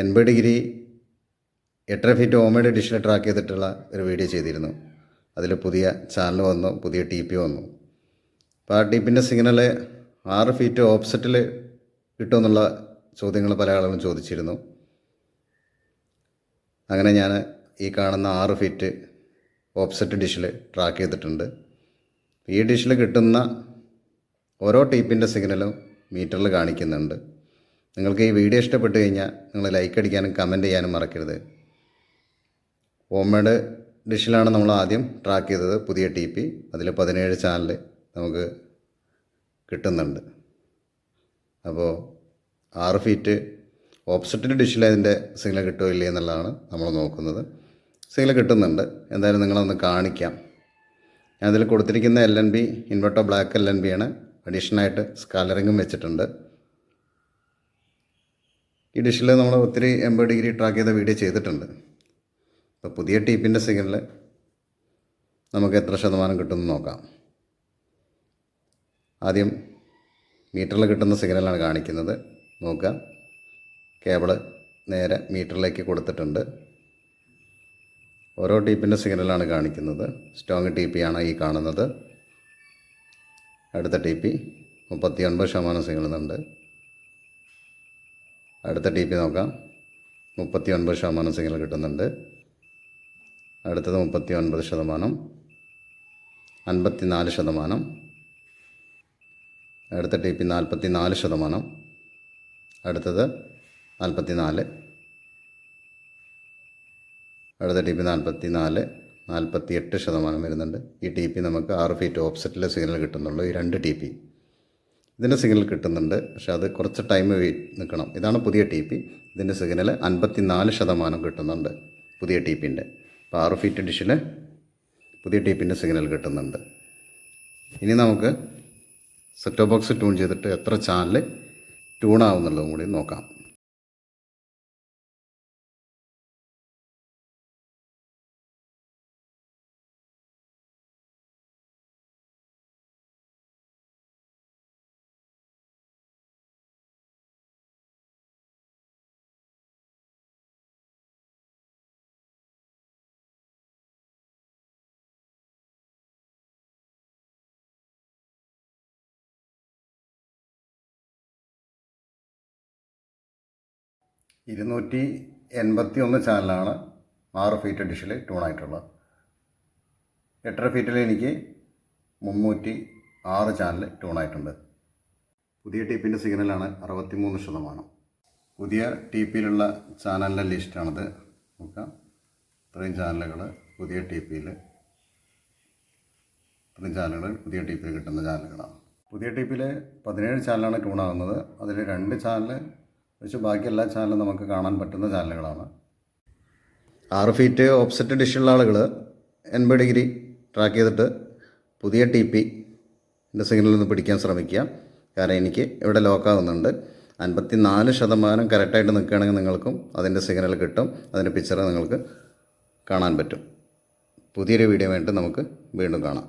80 degree 8.5 feet ഓമേഡ് ഡിഷിൽ track ചെയ്തിട്ടുള്ള ഒരു വീഡിയോ ചെയ്തിരുന്നു. അതിൽ പുതിയ ചാനൽ വന്നു, പുതിയ TP വന്നു. അപ്പോൾ ആ TPൻ്റെ സിഗ്നൽ 6 ഫീറ്റ് ഓഫ്സെറ്റിൽ കിട്ടുമെന്നുള്ള ചോദ്യങ്ങൾ പല ആളുകളും ചോദിച്ചിരുന്നു. അങ്ങനെ ഞാൻ ഈ കാണുന്ന 6 ഫീറ്റ് ഓഫ്സെറ്റ് ഡിഷിൽ ട്രാക്ക് ചെയ്തിട്ടുണ്ട്. ഈ ഡിഷിൽ കിട്ടുന്ന ഓരോ TPൻ്റെ സിഗ്നലും മീറ്ററിൽ കാണിക്കുന്നുണ്ട്. നിങ്ങൾക്ക് ഈ വീഡിയോ ഇഷ്ടപ്പെട്ട് കഴിഞ്ഞാൽ നിങ്ങൾ ലൈക്ക് അടിക്കാനും കമൻറ്റ് ചെയ്യാനും മറക്കരുത്. ഹോംമേഡ് ഡിഷിലാണ് നമ്മൾ ആദ്യം ട്രാക്ക് ചെയ്തത്, പുതിയ TP. അതിൽ 17 ചാനൽ നമുക്ക് കിട്ടുന്നുണ്ട്. അപ്പോൾ 6 ഫീറ്റ് ഓപ്പോസിറ്റ് ഡിഷിൽ അതിൻ്റെ സിഗ്നൽ കിട്ടുമോ ഇല്ലേ എന്നുള്ളതാണ് നമ്മൾ നോക്കുന്നത്. സിഗ്നൽ കിട്ടുന്നുണ്ട്. എന്തായാലും നിങ്ങളൊന്ന് കാണിക്കാം. ഞാൻ അതിൽ കൊടുത്തിരിക്കുന്ന LNB ഇൻവെർട്ടർ ബ്ലാക്ക് LNB ആണ്. അഡീഷണലായിട്ട് സ്കാലറിങ്ങും വെച്ചിട്ടുണ്ട്. ഈ ഡിഷിൽ നമ്മൾ ഒത്തിരി 80 ഡിഗ്രി ട്രാക്ക് ചെയ്ത വീഡിയോ ചെയ്തിട്ടുണ്ട്. അപ്പോൾ പുതിയ TPൻ്റെ സിഗ്നൽ നമുക്ക് എത്ര ശതമാനം കിട്ടുമെന്ന് നോക്കാം. ആദ്യം മീറ്ററിൽ കിട്ടുന്ന സിഗ്നലാണ് കാണിക്കുന്നത്. നോക്കാം, കേബിള് നേരെ മീറ്ററിലേക്ക് കൊടുത്തിട്ടുണ്ട്. ഓരോ TPൻ്റെ സിഗ്നലാണ് കാണിക്കുന്നത്. സ്ട്രോങ് TP ആണ് ഈ കാണുന്നത്. അടുത്ത TP 39% സിഗ്നലുണ്ട്. അടുത്ത TP നോക്കാം, 39% സിഗ്നൽ കിട്ടുന്നുണ്ട്. അടുത്തത് 39%, 54%. അടുത്ത TP 44%. അടുത്തത് 44. അടുത്ത TP 44, 48% വരുന്നുണ്ട്. ഈ TP നമുക്ക് 6 ഫീറ്റ് ഓഫ്സെറ്റിലെ സിഗ്നൽ കിട്ടുന്നുള്ളൂ. ഈ 2 TP ഇതിൻ്റെ സിഗ്നൽ കിട്ടുന്നുണ്ട്, പക്ഷേ അത് കുറച്ച് ടൈം നിൽക്കണം. ഇതാണ് പുതിയ TP. ഇതിൻ്റെ സിഗ്നൽ 54% കിട്ടുന്നുണ്ട് പുതിയ TPൻ്റെ. അപ്പോൾ 6 ഫീറ്റ് ഡിഷിൽ പുതിയ TPൻ്റെ സിഗ്നൽ കിട്ടുന്നുണ്ട്. ഇനി നമുക്ക് സെറ്റ് ബോക്സ് ട്യൂൺ ചെയ്തിട്ട് എത്ര ചാനൽ ട്യൂൺ ആവുന്നുള്ളതും കൂടി നോക്കാം. (281) ചാനലാണ് 6 ഫീറ്റ് ഡിഷിൽ ട്യൂണായിട്ടുള്ളത്. 8.5 ഫീറ്റിൽ എനിക്ക് 306 ചാനൽ ട്യൂണായിട്ടുണ്ട്. പുതിയ TPൻ്റെ സിഗ്നലാണ് 63%. പുതിയ TPയിലുള്ള ചാനലിൻ്റെ ലിസ്റ്റാണിത്. നോക്കാം, ഇത്രയും ചാനലുകൾ പുതിയ TPയിൽ, ഇത്രയും ചാനലുകൾ പുതിയ TPയിൽ കിട്ടുന്ന ചാനലുകളാണ്. പുതിയ TPയിൽ 17 ചാനലാണ് ട്യൂണാകുന്നത്. അതിൽ 2 ചാനൽ വെച്ച് ബാക്കി എല്ലാ ചാനലും നമുക്ക് കാണാൻ പറ്റുന്ന ചാനലുകളാണ്. 6 ഫീറ്റ് ഓഫ്സെറ്റ് ഡിഷുള്ള ആളുകൾ 80 ഡിഗ്രി ട്രാക്ക് ചെയ്തിട്ട് പുതിയ TPൻ്റെ സിഗ്നലിൽ നിന്ന് പിടിക്കാൻ ശ്രമിക്കുക. കാരണം എനിക്ക് ഇവിടെ ലോക്കാകുന്നുണ്ട്. 54% കറക്റ്റായിട്ട് നിൽക്കുകയാണെങ്കിൽ നിങ്ങൾക്കും അതിൻ്റെ സിഗ്നൽ കിട്ടും. അതിൻ്റെ പിക്ചർ നിങ്ങൾക്ക് കാണാൻ പറ്റും. പുതിയൊരു വീഡിയോ വേണ്ടി നമുക്ക് വീണ്ടും കാണാം.